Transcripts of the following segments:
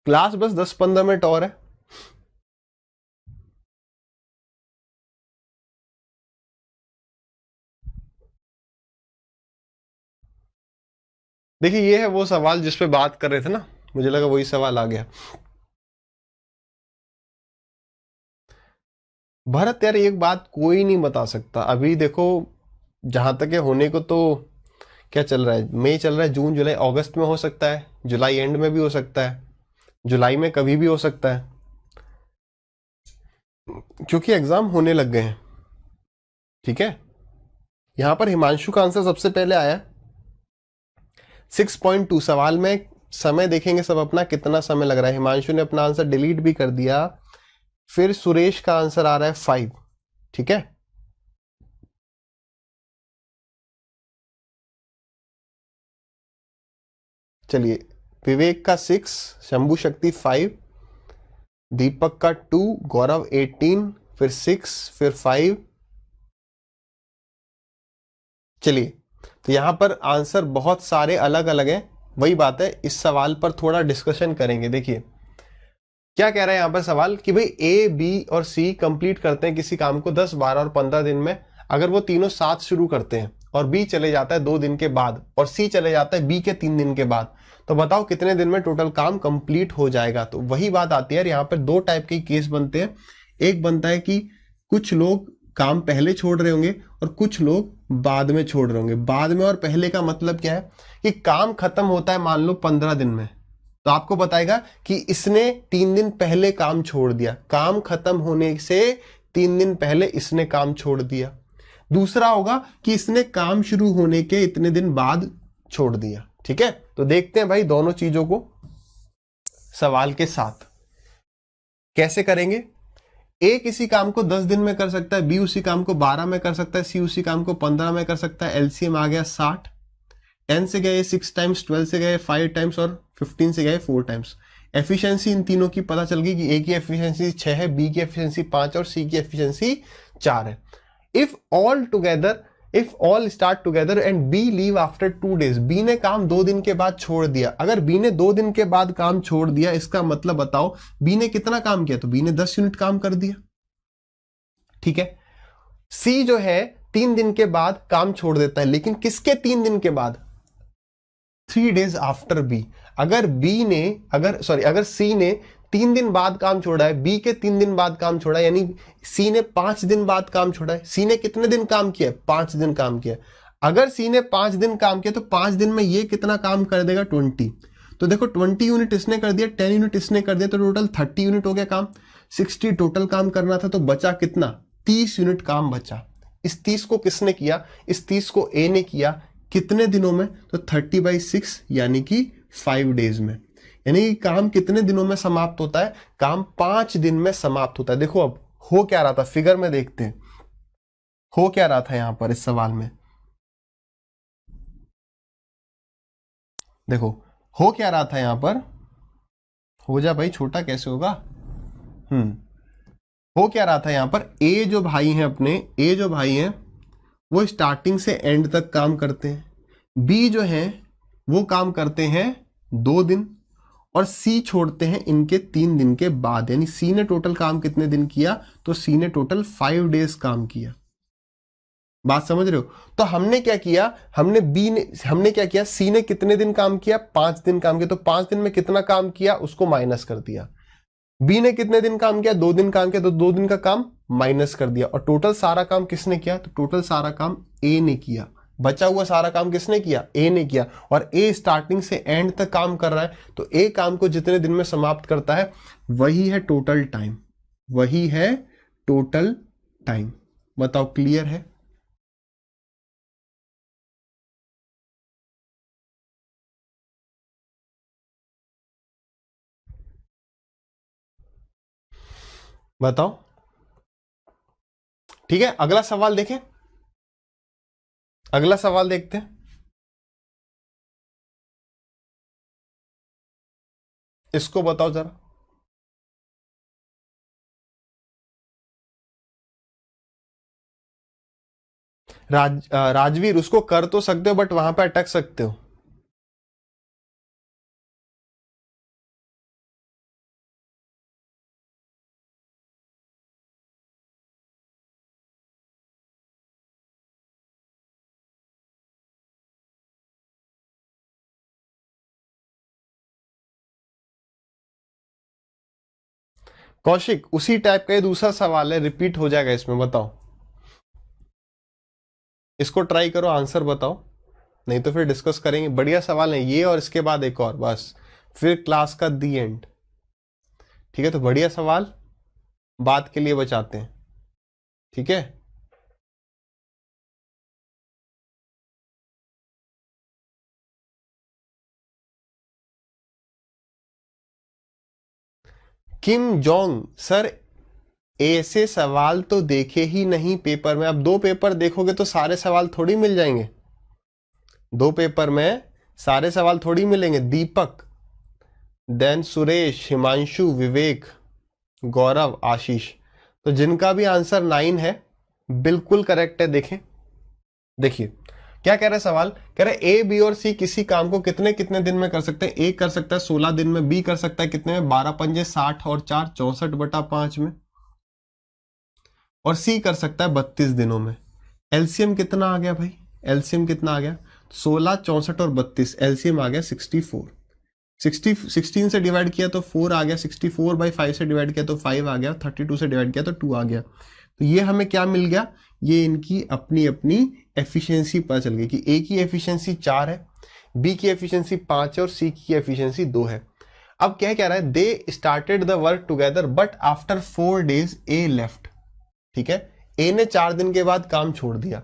Class बस 10-15 minute और है। देखिए ये है वो सवाल जिस पे बात कर रहे थे ना, मुझे लगा वही सवाल आ गया। भरत यार एक बात कोई नहीं बता सकता अभी। देखो जहां तक है होने को तो क्या चल रहा है, मई चल रहा है, जून जुलाई अगस्त में हो सकता है, जुलाई एंड में भी हो सकता है, जुलाई में कभी भी हो सकता है, क्योंकि एग्जाम होने लग गए हैं। ठीक है, यहां पर हिमांशु का आंसर सबसे पहले आया 6.2। सवाल में समय देखेंगे सब अपना कितना समय लग रहा है। हिमांशु ने अपना आंसर डिलीट भी कर दिया। फिर सुरेश का आंसर आ रहा है 5। ठीक है, चलिए विवेक का 6, शंभू शक्ति 5, दीपक का 2, गौरव 18, फिर 6, फिर 5। चलिए तो यहां पर आंसर बहुत सारे अलग अलग हैं। वही बात है, इस सवाल पर थोड़ा डिस्कशन करेंगे। देखिए क्या कह रहा है यहां पर सवाल कि भाई ए बी और सी कंप्लीट करते हैं किसी काम को 10, 12 और 15 दिन में। अगर वो तीनों साथ शुरू करते हैं और बी चले जाता है 2 दिन के बाद और सी चले जाता है बी के 3 दिन के बाद, तो बताओ कितने दिन में टोटल काम कंप्लीट हो जाएगा। तो वही बात आती है, यहाँ पर 2 टाइप के केस बनते हैं। एक बनता है कि कुछ लोग काम पहले छोड़ रहे होंगे और कुछ लोग बाद में छोड़ रहे होंगे। बाद में और पहले का मतलब क्या है कि काम खत्म होता है मान लो 15 दिन में, तो आपको बताएगा कि इसने 3 दिन पहले काम छोड़ दिया, काम खत्म होने से 3 दिन पहले इसने काम छोड़ दिया। दूसरा होगा कि इसने काम शुरू होने के इतने दिन बाद छोड़ दिया। ठीक है, तो देखते हैं भाई दोनों चीजों को सवाल के साथ कैसे करेंगे। ए किसी काम को 10 दिन में कर सकता है, बी उसी काम को 12 में कर सकता है, सी उसी काम को 15 में कर सकता है। एलसीएम आ गया 60। 10 से गए 6 टाइम्स, 12 से गए 5 टाइम्स और 15 से गए 4 टाइम्स। एफिशिएंसी इन तीनों की पता चल गई कि ए की एफिशिएंसी 6 है, बी की एफिशिएंसी 5 और सी की एफिशिएंसी 4 है। If all start together and B leave after 2 days, B ने काम 2 दिन के बाद छोड़ दिया। अगर बी ने 2 दिन के बाद काम छोड़ दिया, इसका मतलब बताओ बी ने कितना काम किया, तो बी ने 10 यूनिट काम कर दिया। ठीक है, सी जो है 3 दिन के बाद काम छोड़ देता है, लेकिन किसके 3 दिन के बाद, 3 डेज आफ्टर बी। अगर सी ने 3 दिन बाद काम छोड़ा है, बी के 3 दिन बाद काम छोड़ा है, यानी सी ने 5 दिन बाद काम छोड़ा है। सी ने कितने दिन काम किया, 5 दिन काम किया। अगर सी ने 5 दिन काम किया तो 5 दिन में ये कितना काम कर देगा, 20। तो देखो 20 यूनिट इसने कर दिया, 10 यूनिट इसने कर दिया, तो टोटल 30 यूनिट हो गया काम। 60 टोटल काम करना था, तो बचा कितना, 30 यूनिट काम बचा। इस 30 को किसने किया, इस 30 को ए ने किया। कितने दिनों में, तो 30/6 यानी कि 5 डेज में। यानी कि काम कितने दिनों में समाप्त होता है, काम 5 दिन में समाप्त होता है। देखो अब हो क्या रहा था, फिगर में देखते हैं हो क्या रहा था यहां पर इस सवाल में। देखो हो क्या रहा था यहां पर, हो जा भाई, छोटा कैसे होगा। हम्म हो क्या रहा था यहां पर, ए जो भाई हैं अपने, ए जो भाई हैं वो स्टार्टिंग से एंड तक काम करते हैं। बी जो है वो काम करते हैं 2 दिन और सी छोड़ते हैं इनके 3 दिन के बाद। यानी सी ने टोटल काम कितने दिन किया, तो सी ने टोटल 5 डेज काम किया। बात समझ रहे हो। तो हमने क्या किया, हमने क्या किया, सी ने कितने दिन काम किया, 5 दिन काम किया, तो 5 दिन में कितना काम किया उसको माइनस कर दिया। बी ने कितने दिन काम किया, 2 दिन काम किया, तो 2 दिन का काम माइनस कर दिया। और टोटल सारा काम किसने किया, तो टोटल सारा काम ए ने किया। बचा हुआ सारा काम किसने किया, ए ने किया। और ए स्टार्टिंग से एंड तक काम कर रहा है, तो ए काम को जितने दिन में समाप्त करता है वही है टोटल टाइम, वही है टोटल टाइम। बताओ क्लियर है। बताओ ठीक है, अगला सवाल देखें, अगला सवाल देखते हैं। इसको बताओ जरा। राजवीर उसको कर तो सकते हो बट वहां पे अटक सकते हो। कौशिक उसी टाइप का ये दूसरा सवाल है, रिपीट हो जाएगा इसमें, बताओ। इसको ट्राई करो, आंसर बताओ, नहीं तो फिर डिस्कस करेंगे। बढ़िया सवाल है ये, और इसके बाद एक और, बस फिर क्लास का दी एंड। ठीक है, तो बढ़िया सवाल बात के लिए बचाते हैं। ठीक है, किम जोंग सर, ऐसे सवाल तो देखे ही नहीं पेपर में। अब 2 पेपर देखोगे तो सारे सवाल थोड़ी मिल जाएंगे, 2 पेपर में सारे सवाल थोड़ी मिलेंगे। दीपक, देन सुरेश, हिमांशु, विवेक, गौरव, आशीष। तो जिनका भी आंसर 9 है बिल्कुल करेक्ट है। देखें, देखिए क्या कह रहा है सवाल, कह रहा है ए, बी और सी किसी काम को कितने कितने दिन में कर सकते हैं। ए कर सकता है 16 दिन में, बी कर सकता है कितने में, 12 पंजे 60 और 4 64/5 में, और सी कर सकता है 32 दिनों में। एलसीएम कितना आ गया भाई, एलसीएम कितना आ गया, 16, 64 और 32, एलसीएम आ गया 64। 16 से डिवाइड किया तो 4 आ गया, 64/5 से डिवाइड किया तो 5 आ गया, 32 से डिवाइड किया तो 2 आ गया। तो ये हमें क्या मिल गया, ये इनकी अपनी अपनी एफिशिएंसी पता चल गई कि ए की एफिशिएंसी 4 है, बी की एफिशिएंसी 5 है और सी की एफिशिएंसी 2 है। अब क्या कह रहा है, they started the work together but after 4 days A left. ठीक है, ए ने 4 दिन के बाद काम छोड़ दिया।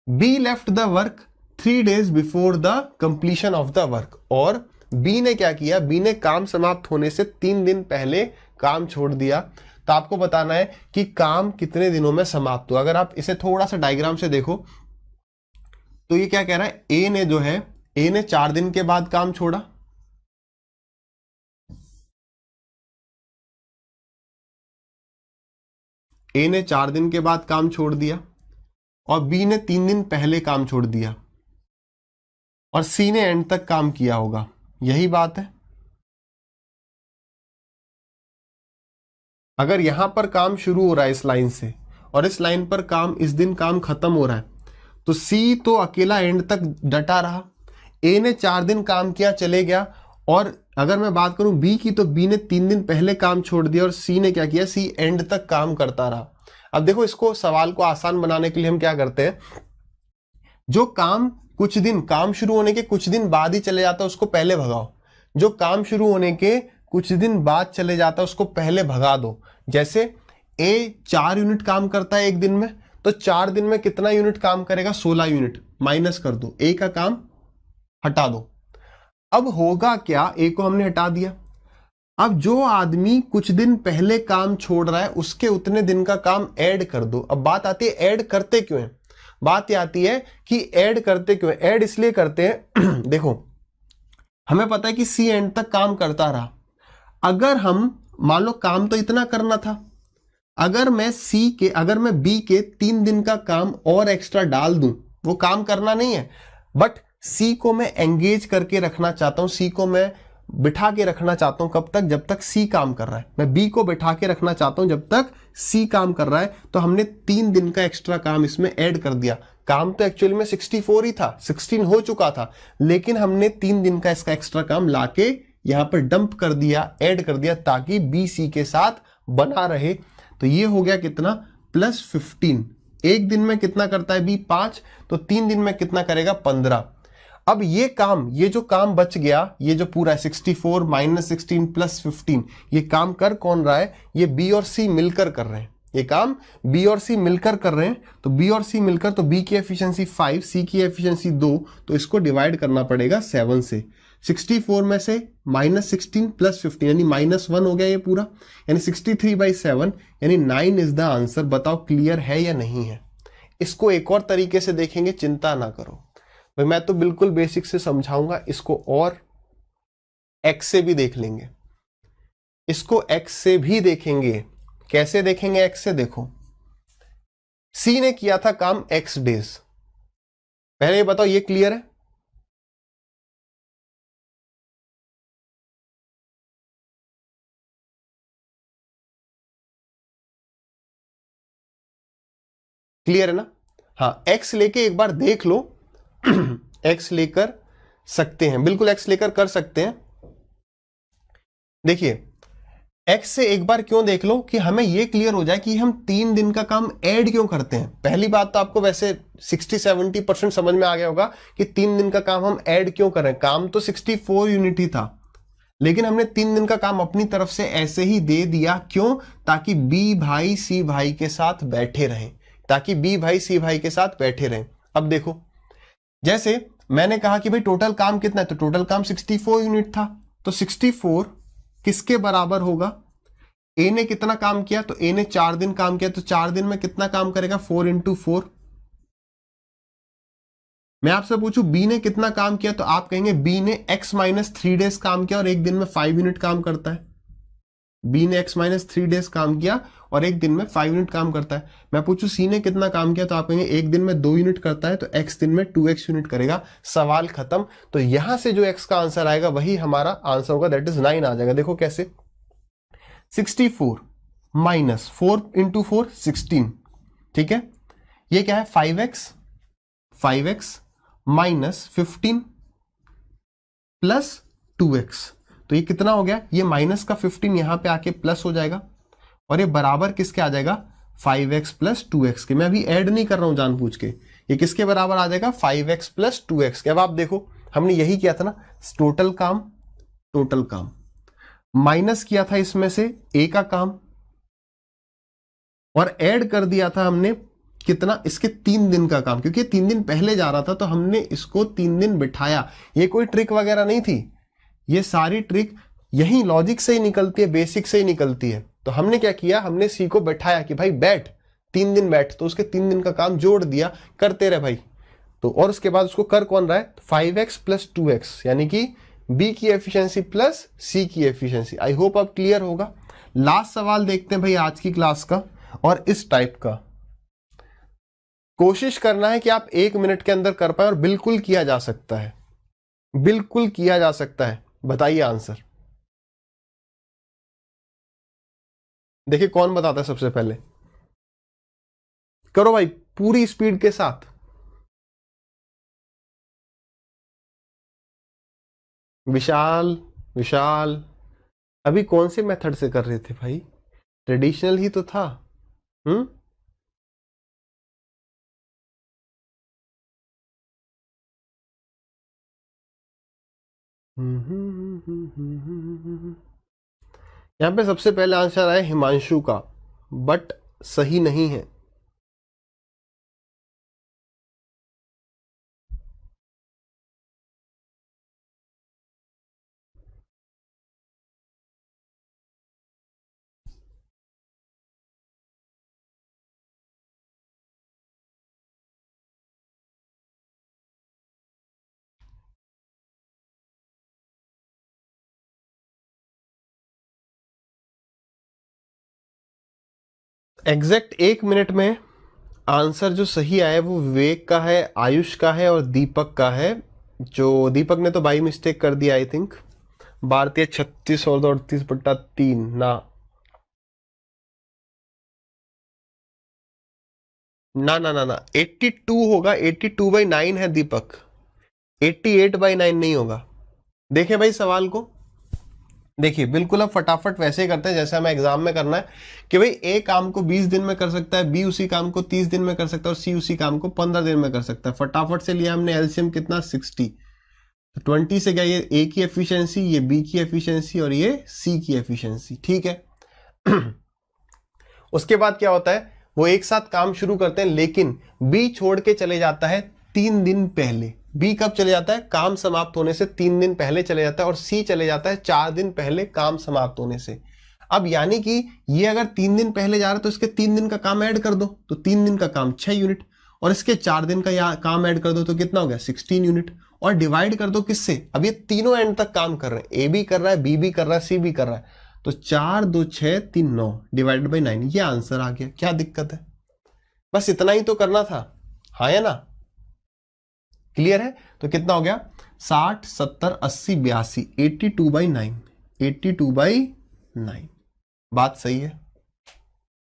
Be left the work 3 days before the completion of the work, और बी ने क्या किया, बी ने काम समाप्त होने से 3 दिन पहले काम छोड़ दिया। तो आपको बताना है कि काम कितने दिनों में समाप्त हुआ। अगर आप इसे थोड़ा सा डायग्राम से देखो तो ये क्या कह रहा है, ए ने जो है, ए ने 4 दिन के बाद काम छोड़ा, ए ने 4 दिन के बाद काम छोड़ दिया, और बी ने 3 दिन पहले काम छोड़ दिया, और सी ने एंड तक काम किया होगा। यही बात है। अगर यहां पर काम शुरू हो रहा है इस लाइन से, और इस लाइन पर काम, इस दिन काम खत्म हो रहा है, तो सी तो अकेला एंड तक डटा रहा, ए ने 4 दिन काम किया चले गया, और अगर मैं बात करूं बी की, तो बी ने 3 दिन पहले काम छोड़ दिया, और सी ने क्या किया, सी एंड तक काम करता रहा। अब देखो, इसको सवाल को आसान बनाने के लिए हम क्या करते हैं, जो काम कुछ दिन, काम शुरू होने के कुछ दिन बाद ही चले जाता है उसको पहले भगाओ, जो काम शुरू होने के कुछ दिन बाद चले जाता है उसको पहले भगा दो। जैसे ए 4 यूनिट काम करता है एक दिन में, तो 4 दिन में कितना यूनिट काम करेगा, 16 यूनिट, माइनस कर दो, ए का काम हटा दो। अब होगा क्या, ए को हमने हटा दिया, अब जो आदमी कुछ दिन पहले काम छोड़ रहा है उसके उतने दिन का काम ऐड कर दो। अब बात आती है ऐड करते क्यों है, बात ये आती है कि ऐड करते क्यों है। ऐड इसलिए करते हैं देखो, हमें पता है कि सी एंड तक काम करता रहा। अगर हम मान लो काम तो इतना करना था, अगर मैं बी के 3 दिन का काम और एक्स्ट्रा डाल दूं, वो काम करना नहीं है, बट सी को मैं एंगेज करके रखना चाहता हूं, सी को मैं बिठा के रखना चाहता हूं। कब तक, जब तक सी काम कर रहा है। मैं बी को बिठा के रखना चाहता हूं जब तक सी काम कर रहा है। तो हमने 3 दिन का एक्स्ट्रा काम इसमें ऐड कर दिया। काम तो एक्चुअली में 64 ही था, 16 हो चुका था, लेकिन हमने 3 दिन का इसका एक्स्ट्रा काम लाके यहां पर डंप कर दिया, ऐड कर दिया, ताकि बी सी के साथ बना रहे। तो ये हो गया कितना, +15। एक दिन में कितना करता है बी, 5, तो 3 दिन में कितना करेगा, 15। अब ये काम, ये जो काम बच गया, ये जो पूरा 64 - 16 + 15, ये काम कर कौन रहा है, ये बी और सी मिलकर कर रहे हैं। ये काम बी और सी मिलकर कर रहे हैं। तो बी और सी मिलकर, तो बी की एफिशिएंसी 5, सी की एफिशिएंसी 2, तो इसको डिवाइड करना पड़ेगा 7 से। 64 में से -16 + 15 यानी -1 हो गया ये पूरा, यानी 63/7, यानी 9 इज द आंसर। बताओ क्लियर है या नहीं है। इसको एक और तरीके से देखेंगे, चिंता ना करो भाई, मैं तो बिल्कुल बेसिक से समझाऊंगा इसको, और एक्स से भी देख लेंगे, इसको एक्स से भी देखेंगे। कैसे देखेंगे एक्स से, देखो सी ने किया था काम x डेज, पहले ये बताओ ये क्लियर है। क्लियर है ना। हाँ, एक्स लेके एक बार देख लो एक्स लेकर सकते हैं, बिल्कुल एक्स लेकर कर सकते हैं। देखिए x से एक बार क्यों देख लो कि हमें ये क्लियर हो जाए कि हम 3 दिन का काम ऐड क्यों करते हैं। पहली बात तो आपको वैसे 60-70% समझ में आ गया होगा कि 3 दिन का काम हम ऐड क्यों कर रहे हैं। काम तो 64 यूनिट ही था, लेकिन हमने 3 दिन का काम अपनी तरफ से ऐसे ही दे दिया। क्यों? ताकि बी भाई सी भाई के साथ बैठे रहें, ताकि बी भाई सी भाई के साथ बैठे रहें। अब देखो, जैसे मैंने कहा कि भाई टोटल काम कितना है, तो टोटल काम 64 यूनिट था, तो 64 किसके बराबर होगा? ए ने कितना काम किया? तो ए ने 4 दिन काम किया, तो 4 दिन में कितना काम करेगा? 4 × 4। मैं आपसे पूछूं बी ने कितना काम किया, तो आप कहेंगे बी ने x-3 डेज काम किया और एक दिन में 5 यूनिट काम करता है। बी ने x-3 डेज काम किया और एक दिन में 5 यूनिट काम करता है। मैं पूछूं सी ने कितना काम किया, तो आप कहेंगे एक दिन में 2 यूनिट करता है, तो x दिन में 2x यूनिट करेगा। सवाल खत्म। तो यहां से जो x का आंसर आएगा वही हमारा आंसर होगा, दैट इज 9 आ जाएगा। देखो कैसे, 64 माइनस 4 × 4 16, ठीक है। ये क्या है? 5x माइनस 15 प्लस 2x, तो ये कितना हो गया? ये माइनस का 15 यहां पे आके प्लस हो जाएगा और ये बराबर किसके आ जाएगा? 5x प्लस 2x के। मैं अभी ऐड नहीं कर रहा हूं जानबूझ के, ये किसके बराबर आ जाएगा? 5x प्लस 2x के। अब आप देखो, हमने यही किया था ना, टोटल काम माइनस किया था इसमें से ए का काम और ऐड कर दिया था हमने कितना? इसके 3 दिन का काम, क्योंकि 3 दिन पहले जा रहा था तो हमने इसको 3 दिन बिठाया। ये कोई ट्रिक वगैरह नहीं थी, ये सारी ट्रिक यही लॉजिक से ही निकलती है, बेसिक से ही निकलती है। तो हमने क्या किया? हमने सी को बैठाया कि भाई बैठ, 3 दिन बैठ, तो उसके 3 दिन का काम जोड़ दिया, करते रहे भाई। तो और उसके बाद उसको कर कौन रहा है? 5x प्लस 2x, यानी कि बी की एफिशिएंसी प्लस सी की एफिशिएंसी। आई होप अब क्लियर होगा। लास्ट सवाल देखते हैं भाई आज की क्लास का, और इस टाइप का कोशिश करना है कि आप 1 मिनट के अंदर कर पाए, और बिल्कुल किया जा सकता है, बिल्कुल किया जा सकता है। बताइए आंसर। देखिए कौन बताता है सबसे पहले, करो भाई पूरी स्पीड के साथ। विशाल अभी कौन से मेथड से कर रहे थे भाई? ट्रेडिशनल ही तो था। हम्म यहां पे सबसे पहले आंसर आया हिमांशु का, बट सही नहीं है। एग्जैक्ट 1 मिनट में आंसर जो सही आया वो विवेक का है, आयुष का है और दीपक का है। जो दीपक ने तो बाई मिस्टेक कर दिया आई थिंक। भारतीय 36 और 38/3 ना ना ना ना ना 82 होगा, 82/9 है दीपक, 88/9 नहीं होगा। देखिए भाई सवाल को, देखिए बिल्कुल अब फटाफट वैसे ही करते हैं जैसे हमें एग्जाम में करना है कि भाई ए काम को 20 दिन में कर सकता है, बी उसी काम को 30 दिन में कर सकता है और सी उसी काम को 15 दिन में कर सकता है। फटाफट से लिया हमने एलसीएम कितना? 60। तो 20 से गया ये ए की एफिशिएंसी, ये बी की एफिशिएंसी और ये सी की एफिशिएंसी, ठीक है। उसके बाद क्या होता है, वो एक साथ काम शुरू करते हैं, लेकिन बी छोड़ के चले जाता है 3 दिन पहले। बी कब चले जाता है? काम समाप्त होने से 3 दिन पहले चले जाता है, और सी चले जाता है 4 दिन पहले काम समाप्त होने से। अब यानी कि ये अगर 3 दिन पहले जा रहा है तो इसके 3 दिन का काम ऐड कर दो, तो 3 दिन का काम 6 यूनिट, और इसके 4 दिन का काम ऐड कर दो तो कितना हो गया? 16 यूनिट, और डिवाइड कर दो किससे? अब ये तीनों एंड तक काम कर रहे हैं, ए भी कर रहा है, बी भी कर रहा है, सी भी कर रहा है, तो 4 2 6 3 9 डिवाइडेड बाई 9, ये आंसर आ गया। क्या दिक्कत है? बस इतना ही तो करना था, हाँ या ना? क्लियर है? तो कितना हो गया? 60 70 80 82 82/9, 82/9। बात सही है।